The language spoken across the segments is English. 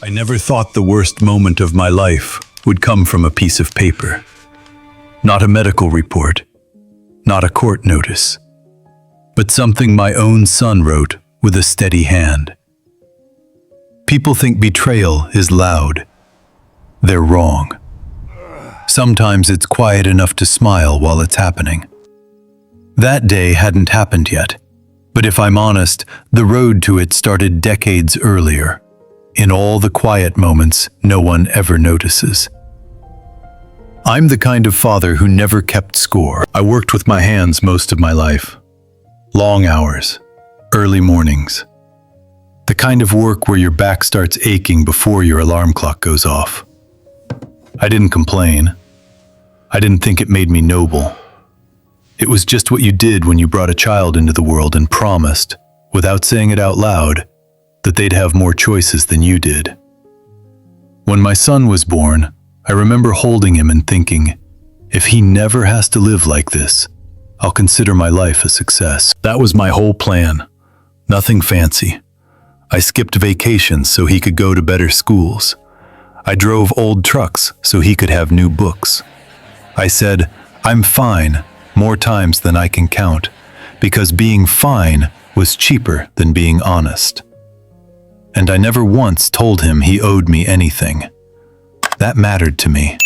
I never thought the worst moment of my life would come from a piece of paper. Not a medical report, not a court notice, but something my own son wrote with a steady hand. People think betrayal is loud. They're wrong. Sometimes it's quiet enough to smile while it's happening. That day hadn't happened yet, but if I'm honest, the road to it started decades earlier, in all the quiet moments no one ever notices. I'm the kind of father who never kept score. I worked with my hands most of my life. Long hours, early mornings. The kind of work where your back starts aching before your alarm clock goes off. I didn't complain. I didn't think it made me noble. It was just what you did when you brought a child into the world and promised, without saying it out loud, that they'd have more choices than you did. When my son was born, I remember holding him and thinking, if he never has to live like this, I'll consider my life a success. That was my whole plan. Nothing fancy. I skipped vacations so he could go to better schools. I drove old trucks so he could have new books. I said, I'm fine, more times than I can count, because being fine was cheaper than being honest. And I never once told him he owed me anything. That mattered to me.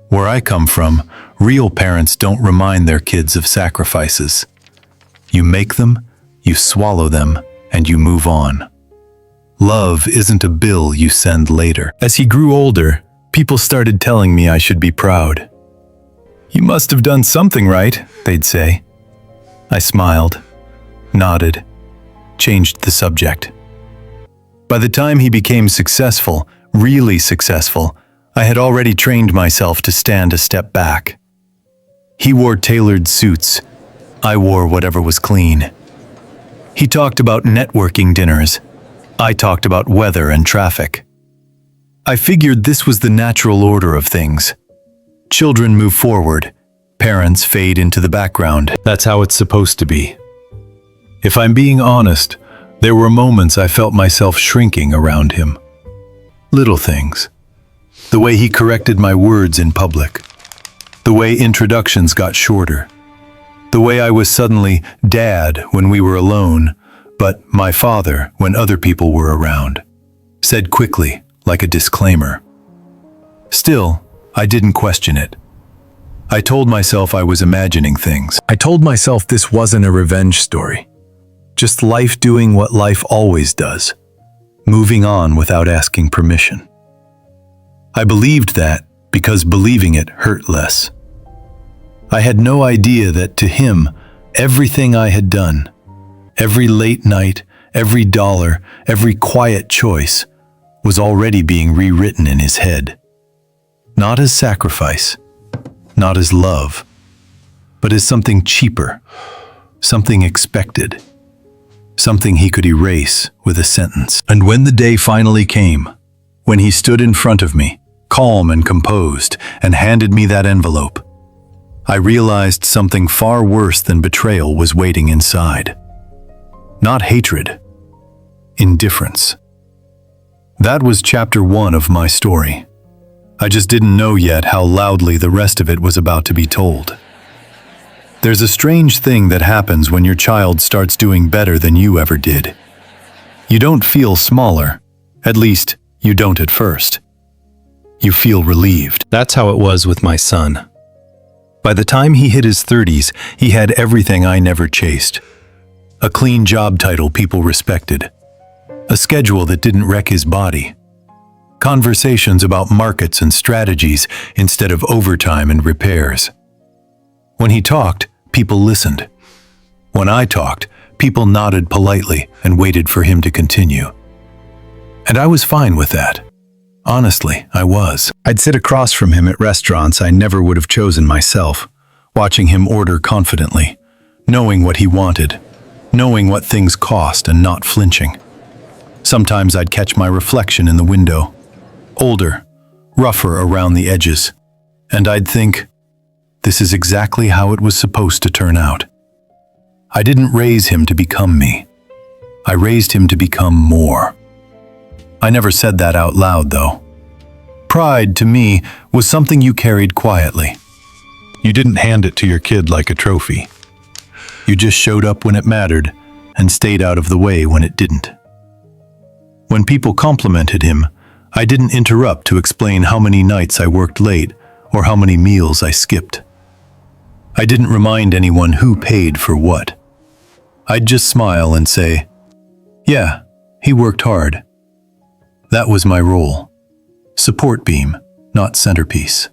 Where I come from, real parents don't remind their kids of sacrifices. You make them, you swallow them, and you move on. Love isn't a bill you send later. As he grew older, people started telling me I should be proud. You must have done something right, they'd say. I smiled, nodded, changed the subject. By the time he became successful, really successful, I had already trained myself to stand a step back. He wore tailored suits. I wore whatever was clean. He talked about networking dinners. I talked about weather and traffic. I figured this was the natural order of things. Children move forward, parents fade into the background. That's how it's supposed to be. If I'm being honest, there were moments I felt myself shrinking around him. Little things. The way he corrected my words in public. The way introductions got shorter. The way I was suddenly dad when we were alone, but my father when other people were around. Said quickly, like a disclaimer. Still, I didn't question it. I told myself I was imagining things. I told myself this wasn't a revenge story. Just life doing what life always does. Moving on without asking permission. I believed that because believing it hurt less. I had no idea that to him, everything I had done, every late night, every dollar, every quiet choice, was already being rewritten in his head. Not as sacrifice, not as love, but as something cheaper, something expected, something he could erase with a sentence. And when the day finally came, when he stood in front of me, calm and composed, and handed me that envelope, I realized something far worse than betrayal was waiting inside. Not hatred, indifference. That was chapter 1 of my story. I just didn't know yet how loudly the rest of it was about to be told. There's a strange thing that happens when your child starts doing better than you ever did. You don't feel smaller, at least you don't at first. You feel relieved. That's how it was with my son. By the time he hit his 30s, he had everything I never chased. A clean job title people respected. A schedule that didn't wreck his body. Conversations about markets and strategies instead of overtime and repairs. When he talked, people listened. When I talked, people nodded politely and waited for him to continue. And I was fine with that. Honestly, I was. I'd sit across from him at restaurants I never would have chosen myself, watching him order confidently, knowing what he wanted, knowing what things cost and not flinching. Sometimes I'd catch my reflection in the window, older, rougher around the edges, and I'd think, this is exactly how it was supposed to turn out. I didn't raise him to become me. I raised him to become more. I never said that out loud, though. Pride, to me, was something you carried quietly. You didn't hand it to your kid like a trophy. You just showed up when it mattered and stayed out of the way when it didn't. When people complimented him, I didn't interrupt to explain how many nights I worked late or how many meals I skipped. I didn't remind anyone who paid for what. I'd just smile and say, "Yeah, he worked hard." That was my role. Support beam, not centerpiece.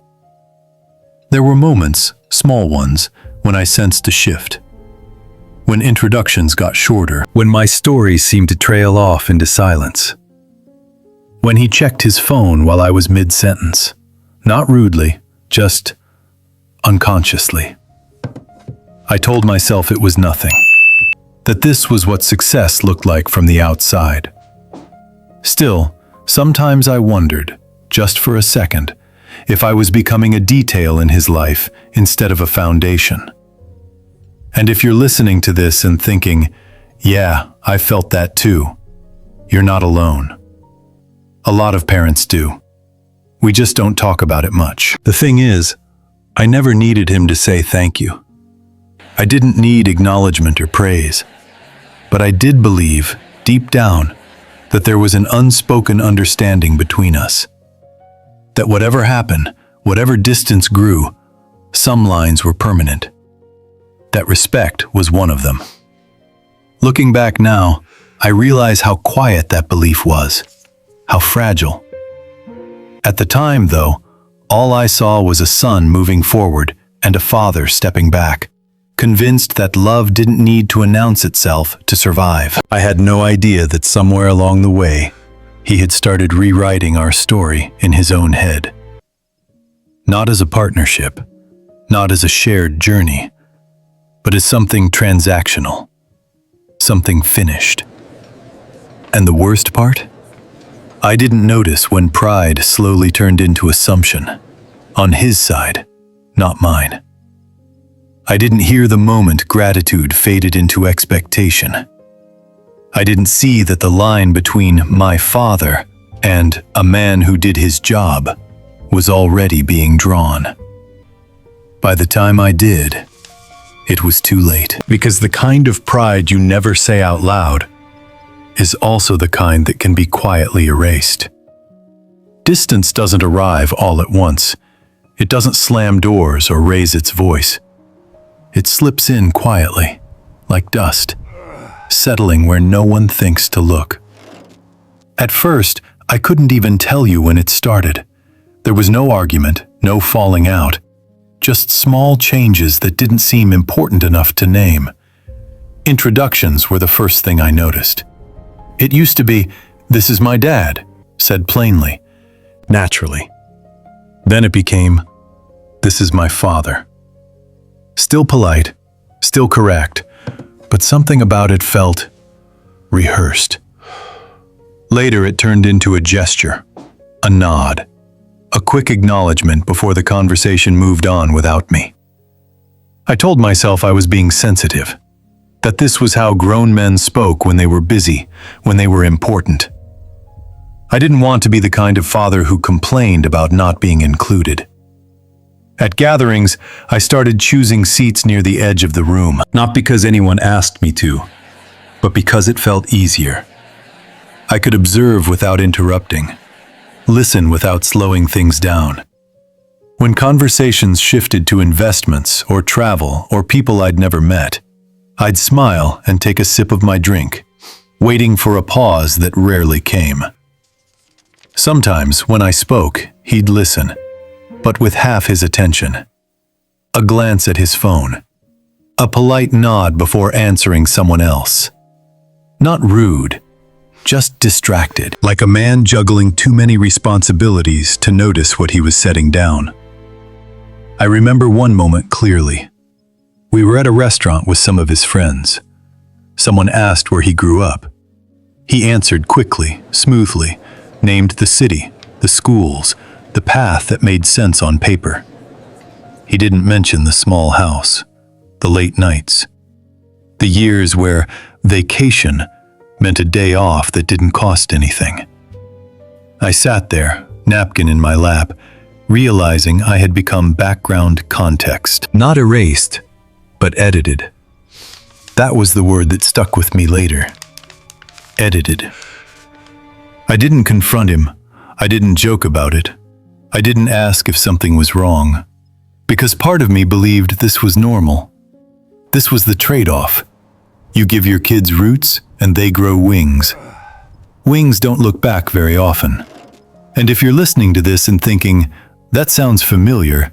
There were moments, small ones, when I sensed a shift. When introductions got shorter. When my story seemed to trail off into silence. When he checked his phone while I was mid-sentence. Not rudely, just unconsciously. I told myself it was nothing. That this was what success looked like from the outside. Still, sometimes I wondered, just for a second, if I was becoming a detail in his life instead of a foundation. And if you're listening to this and thinking, "Yeah, I felt that too," you're not alone. A lot of parents do. We just don't talk about it much. The thing is, I never needed him to say thank you. I didn't need acknowledgement or praise. But I did believe, deep down, that there was an unspoken understanding between us. That whatever happened, whatever distance grew, some lines were permanent. That respect was one of them. Looking back now, I realize how quiet that belief was, how fragile. At the time, though, all I saw was a son moving forward and a father stepping back, convinced that love didn't need to announce itself to survive. I had no idea that somewhere along the way, he had started rewriting our story in his own head. Not as a partnership, not as a shared journey, but as something transactional, something finished. And the worst part? I didn't notice when pride slowly turned into assumption, on his side, not mine. I didn't hear the moment gratitude faded into expectation. I didn't see that the line between my father and a man who did his job was already being drawn. By the time I did, it was too late. Because the kind of pride you never say out loud is also the kind that can be quietly erased. Distance doesn't arrive all at once. It doesn't slam doors or raise its voice. It slips in quietly, like dust, settling where no one thinks to look. At first, I couldn't even tell you when it started. There was no argument, no falling out, just small changes that didn't seem important enough to name. Introductions were the first thing I noticed. It used to be, "This is my dad," said plainly, naturally. Then it became, "This is my father." Still polite, still correct, but something about it felt rehearsed. Later it turned into a gesture, a nod, a quick acknowledgement before the conversation moved on without me. I told myself I was being sensitive, that this was how grown men spoke when they were busy, when they were important. I didn't want to be the kind of father who complained about not being included. At gatherings, I started choosing seats near the edge of the room, not because anyone asked me to, but because it felt easier. I could observe without interrupting, listen without slowing things down. When conversations shifted to investments or travel or people I'd never met, I'd smile and take a sip of my drink, waiting for a pause that rarely came. Sometimes, when I spoke, he'd listen, but with half his attention. A glance at his phone. A polite nod before answering someone else. Not rude, just distracted, like a man juggling too many responsibilities to notice what he was setting down. I remember one moment clearly. We were at a restaurant with some of his friends. Someone asked where he grew up. He answered quickly, smoothly, named the city, the schools, the path that made sense on paper. He didn't mention the small house, the late nights, the years where vacation meant a day off that didn't cost anything. I sat there, napkin in my lap, realizing I had become background context. Not erased, but edited. That was the word that stuck with me later. Edited. I didn't confront him. I didn't joke about it. I didn't ask if something was wrong. Because part of me believed this was normal. This was the trade-off. You give your kids roots, and they grow wings. Wings don't look back very often. And if you're listening to this and thinking, that sounds familiar,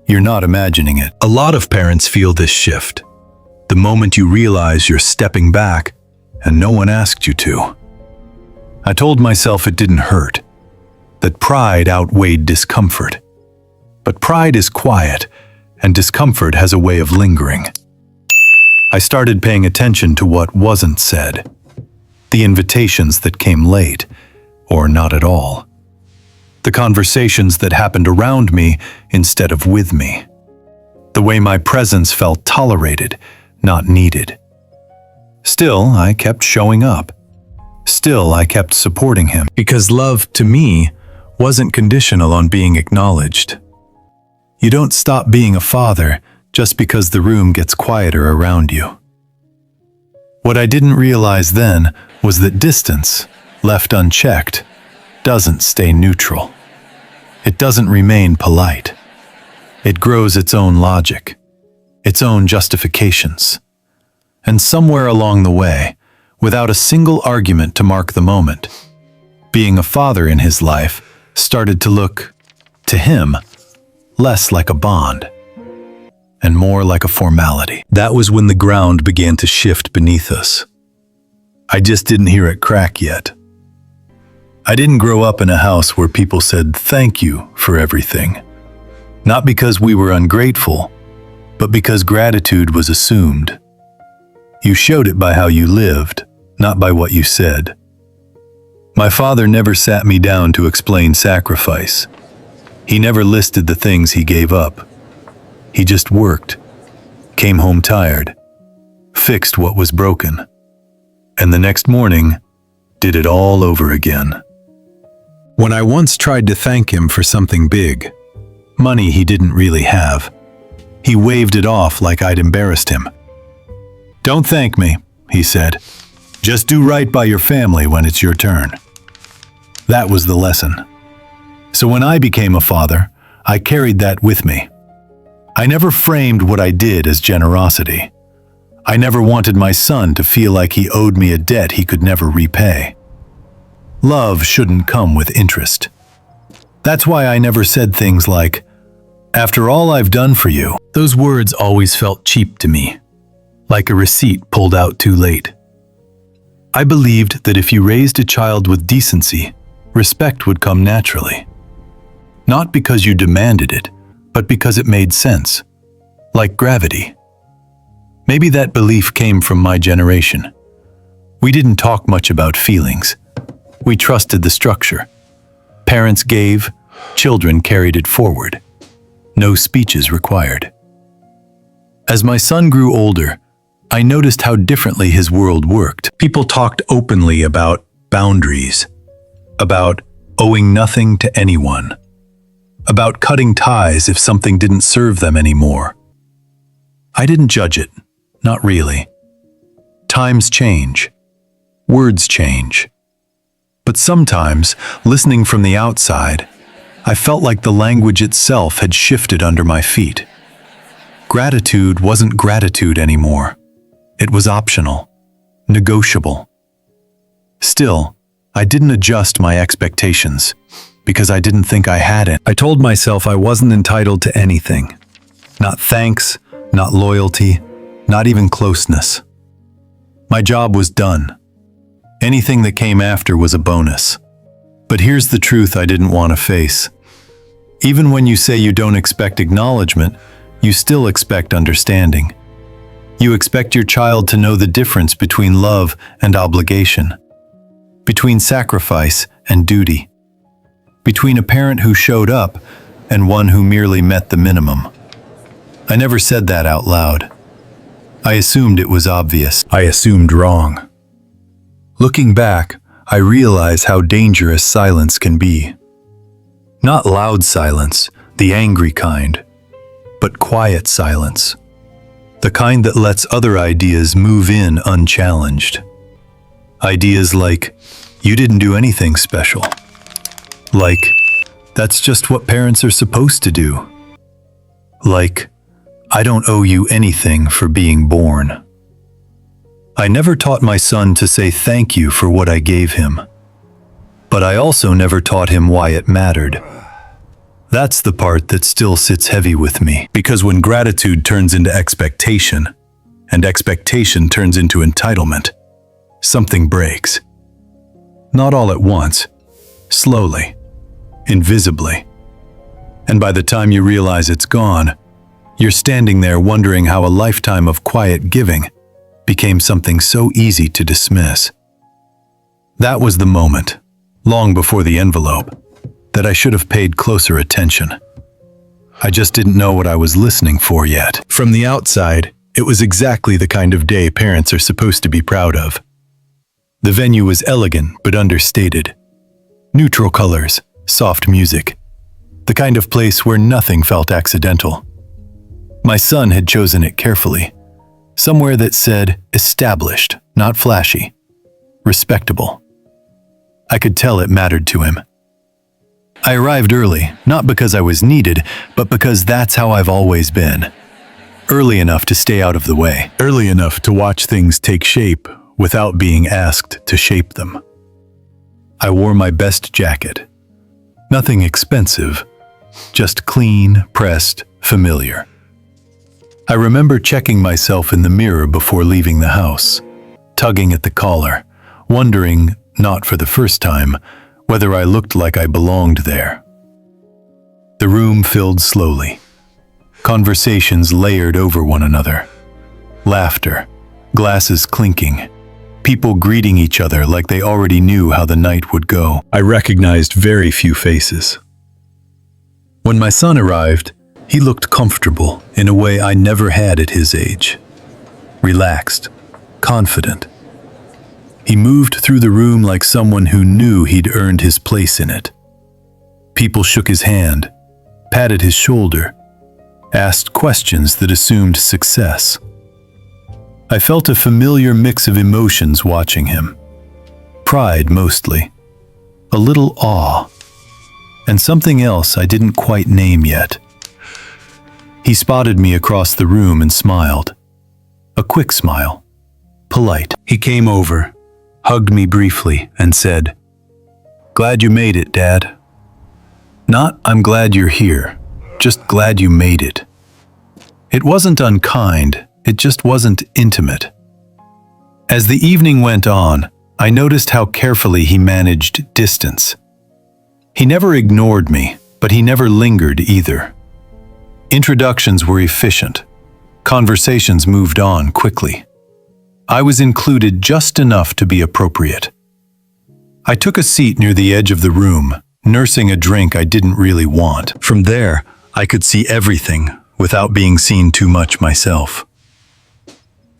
you're not imagining it. A lot of parents feel this shift. The moment you realize you're stepping back, and no one asked you to. I told myself it didn't hurt, that pride outweighed discomfort. But pride is quiet, and discomfort has a way of lingering. I started paying attention to what wasn't said. The invitations that came late, or not at all. The conversations that happened around me instead of with me. The way my presence felt tolerated, not needed. Still, I kept showing up. Still, I kept supporting him. Because love, to me, wasn't conditional on being acknowledged. You don't stop being a father just because the room gets quieter around you. What I didn't realize then was that distance, left unchecked, doesn't stay neutral. It doesn't remain polite. It grows its own logic, its own justifications. And somewhere along the way, without a single argument to mark the moment, being a father in his life started to look, to him, less like a bond and more like a formality. That was when the ground began to shift beneath us. I just didn't hear it crack yet. I didn't grow up in a house where people said thank you for everything. Not because we were ungrateful, but because gratitude was assumed. You showed it by how you lived, not by what you said. My father never sat me down to explain sacrifice. He never listed the things he gave up. He just worked, came home tired, fixed what was broken, and the next morning did it all over again. When I once tried to thank him for something big, money he didn't really have, he waved it off like I'd embarrassed him. "Don't thank me," he said. "Just do right by your family when it's your turn." That was the lesson. So when I became a father, I carried that with me. I never framed what I did as generosity. I never wanted my son to feel like he owed me a debt he could never repay. Love shouldn't come with interest. That's why I never said things like, "After all I've done for you." Those words always felt cheap to me, like a receipt pulled out too late. I believed that if you raised a child with decency, respect would come naturally. Not because you demanded it, but because it made sense, like gravity. Maybe that belief came from my generation. We didn't talk much about feelings. We trusted the structure. Parents gave, children carried it forward. No speeches required. As my son grew older, I noticed how differently his world worked. People talked openly about boundaries, about owing nothing to anyone, about cutting ties if something didn't serve them anymore. I didn't judge it, not really. Times change. Words change. But sometimes, listening from the outside, I felt like the language itself had shifted under my feet. Gratitude wasn't gratitude anymore. It was optional, negotiable. Still, I didn't adjust my expectations because I didn't think I had it. I told myself I wasn't entitled to anything. Not thanks, not loyalty, not even closeness. My job was done. Anything that came after was a bonus. But here's the truth I didn't want to face. Even when you say you don't expect acknowledgement, you still expect understanding. You expect your child to know the difference between love and obligation, between sacrifice and duty, between a parent who showed up and one who merely met the minimum. I never said that out loud. I assumed it was obvious. I assumed wrong. Looking back, I realize how dangerous silence can be. Not loud silence, the angry kind, but quiet silence. The kind that lets other ideas move in unchallenged. Ideas like, you didn't do anything special. Like, that's just what parents are supposed to do. Like, I don't owe you anything for being born. I never taught my son to say thank you for what I gave him. But I also never taught him why it mattered. That's the part that still sits heavy with me. Because when gratitude turns into expectation, and expectation turns into entitlement, something breaks. Not all at once, slowly, invisibly. And by the time you realize it's gone, you're standing there wondering how a lifetime of quiet giving became something so easy to dismiss. That was the moment, long before the envelope, that I should have paid closer attention. I just didn't know what I was listening for yet. From the outside, it was exactly the kind of day parents are supposed to be proud of. The venue was elegant but understated. Neutral colors, soft music. The kind of place where nothing felt accidental. My son had chosen it carefully. Somewhere that said established, not flashy. Respectable. I could tell it mattered to him. I arrived early, not because I was needed, but because that's how I've always been. Early enough to stay out of the way. Early enough to watch things take shape without being asked to shape them. I wore my best jacket. Nothing expensive, just clean, pressed, familiar. I remember checking myself in the mirror before leaving the house, tugging at the collar, wondering, not for the first time, whether I looked like I belonged there. The room filled slowly. Conversations layered over one another. Laughter, glasses clinking, people greeting each other like they already knew how the night would go. I recognized very few faces. When my son arrived, he looked comfortable in a way I never had at his age. Relaxed, confident. He moved through the room like someone who knew he'd earned his place in it. People shook his hand, patted his shoulder, asked questions that assumed success. I felt a familiar mix of emotions watching him. Pride mostly, a little awe, and something else I didn't quite name yet. He spotted me across the room and smiled. A quick smile, polite. He came over, hugged me briefly, and said, "Glad you made it, Dad." Not, "I'm glad you're here," just glad you made it. It wasn't unkind, it just wasn't intimate. As the evening went on, I noticed how carefully he managed distance. He never ignored me, but he never lingered either. Introductions were efficient. Conversations moved on quickly. I was included just enough to be appropriate. I took a seat near the edge of the room, nursing a drink I didn't really want. From there, I could see everything without being seen too much myself.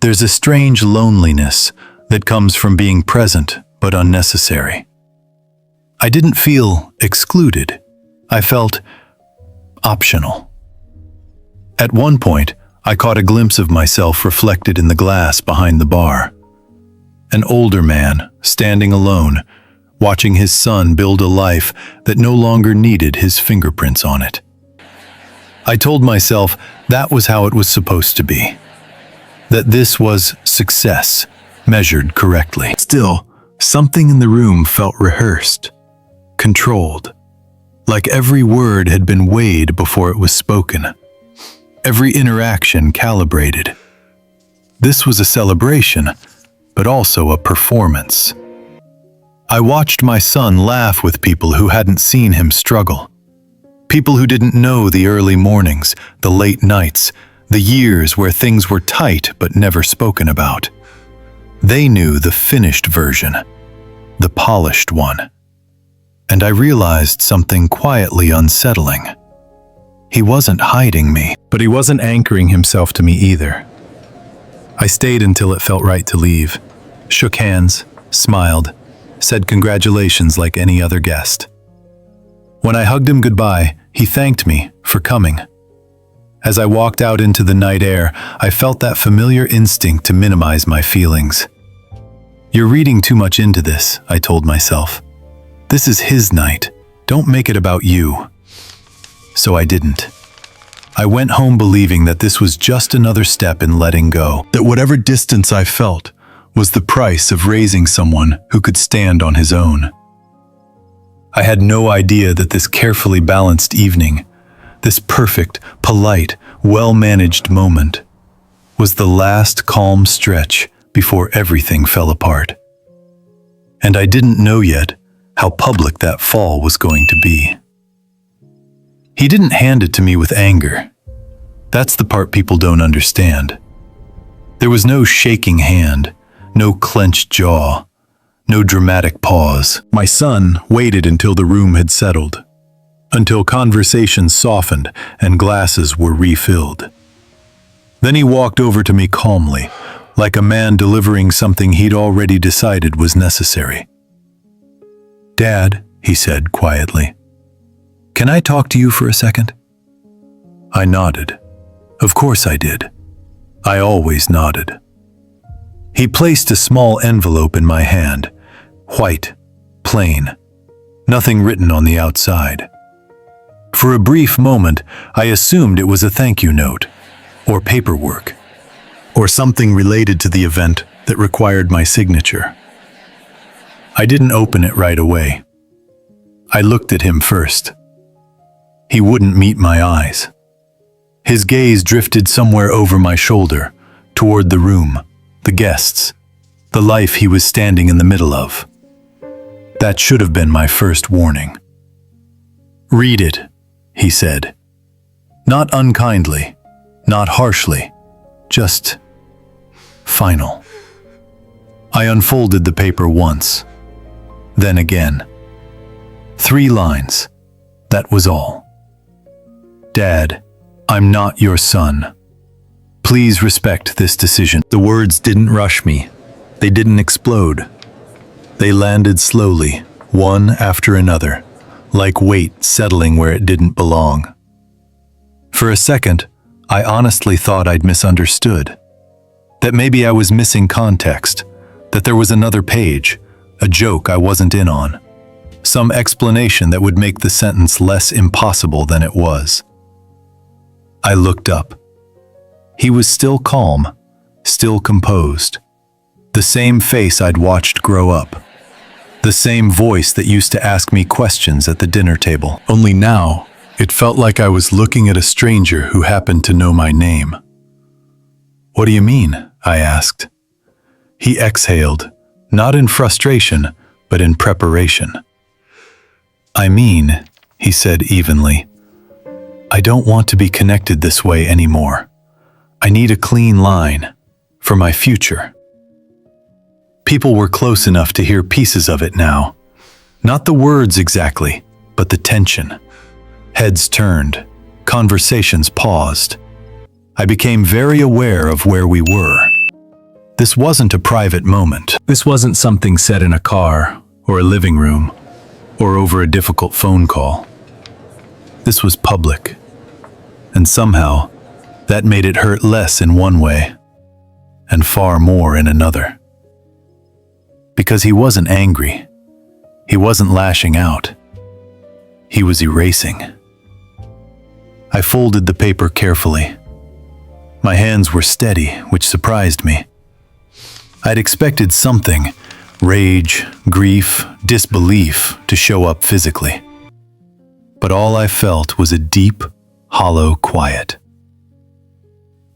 There's a strange loneliness that comes from being present but unnecessary. I didn't feel excluded. I felt optional. At one point, I caught a glimpse of myself reflected in the glass behind the bar. An older man, standing alone, watching his son build a life that no longer needed his fingerprints on it. I told myself that was how it was supposed to be. That this was success, measured correctly. Still, something in the room felt rehearsed, controlled, like every word had been weighed before it was spoken. Every interaction calibrated. This was a celebration, but also a performance. I watched my son laugh with people who hadn't seen him struggle. People who didn't know the early mornings, the late nights, the years where things were tight but never spoken about. They knew the finished version, the polished one. And I realized something quietly unsettling. He wasn't hiding me, but he wasn't anchoring himself to me either. I stayed until it felt right to leave, shook hands, smiled, said congratulations like any other guest. When I hugged him goodbye, he thanked me for coming. As I walked out into the night air, I felt that familiar instinct to minimize my feelings. "You're reading too much into this," I told myself. "This is his night. Don't make it about you." So I didn't. I went home believing that this was just another step in letting go, that whatever distance I felt was the price of raising someone who could stand on his own. I had no idea that this carefully balanced evening, this perfect, polite, well-managed moment, was the last calm stretch before everything fell apart. And I didn't know yet how public that fall was going to be. He didn't hand it to me with anger. That's the part people don't understand. There was no shaking hand, no clenched jaw, no dramatic pause. My son waited until the room had settled, until conversations softened and glasses were refilled. Then he walked over to me calmly, like a man delivering something he'd already decided was necessary. "Dad," he said quietly, "can I talk to you for a second?" I nodded. Of course I did. I always nodded. He placed a small envelope in my hand, white, plain, nothing written on the outside. For a brief moment, I assumed it was a thank you note, or paperwork, or something related to the event that required my signature. I didn't open it right away. I looked at him first. He wouldn't meet my eyes. His gaze drifted somewhere over my shoulder, toward the room, the guests, the life he was standing in the middle of. That should have been my first warning. "Read it," he said. Not unkindly, not harshly, just final. I unfolded the paper once, then again. 3 lines, that was all. "Dad, I'm not your son. Please respect this decision." The words didn't rush me. They didn't explode. They landed slowly, one after another, like weight settling where it didn't belong. For a second, I honestly thought I'd misunderstood. That maybe I was missing context, that there was another page, a joke I wasn't in on, some explanation that would make the sentence less impossible than it was. I looked up. He was still calm, still composed. The same face I'd watched grow up. The same voice that used to ask me questions at the dinner table. Only now, it felt like I was looking at a stranger who happened to know my name. "What do you mean?" I asked. He exhaled, not in frustration, but in preparation. "I mean," he said evenly, "I don't want to be connected this way anymore. I need a clean line for my future." People were close enough to hear pieces of it now. Not the words exactly, but the tension. Heads turned, conversations paused. I became very aware of where we were. This wasn't a private moment. This wasn't something said in a car, or a living room, or over a difficult phone call. This was public. And somehow, that made it hurt less in one way, and far more in another. Because he wasn't angry. He wasn't lashing out. He was erasing. I folded the paper carefully. My hands were steady, which surprised me. I'd expected something, rage, grief, disbelief, to show up physically. But all I felt was a deep, hollow quiet.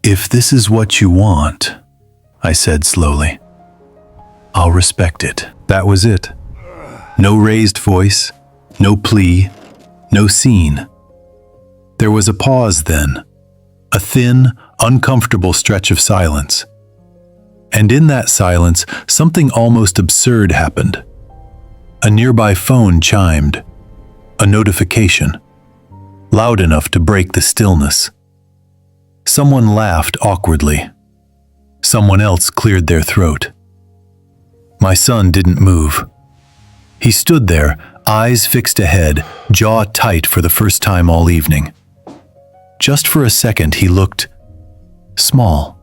"If this is what you want," I said slowly, "I'll respect it." That was it. No raised voice, no plea, no scene. There was a pause then, a thin, uncomfortable stretch of silence. And in that silence, something almost absurd happened. A nearby phone chimed, a notification, loud enough to break the stillness. Someone laughed awkwardly. Someone else cleared their throat. My son didn't move. He stood there, eyes fixed ahead, jaw tight for the first time all evening. Just for a second, he looked small.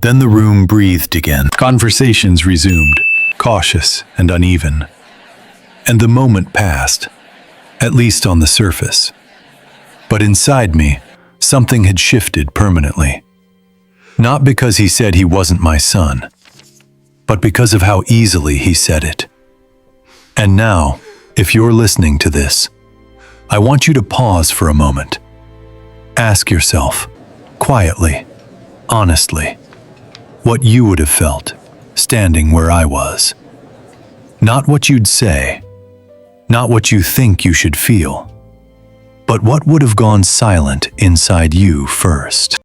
Then the room breathed again. Conversations resumed, cautious and uneven. And the moment passed, at least on the surface. But inside me, something had shifted permanently. Not because he said he wasn't my son, but because of how easily he said it. And now, if you're listening to this, I want you to pause for a moment. Ask yourself, quietly, honestly, what you would have felt standing where I was. Not what you'd say, not what you think you should feel, but what would have gone silent inside you first.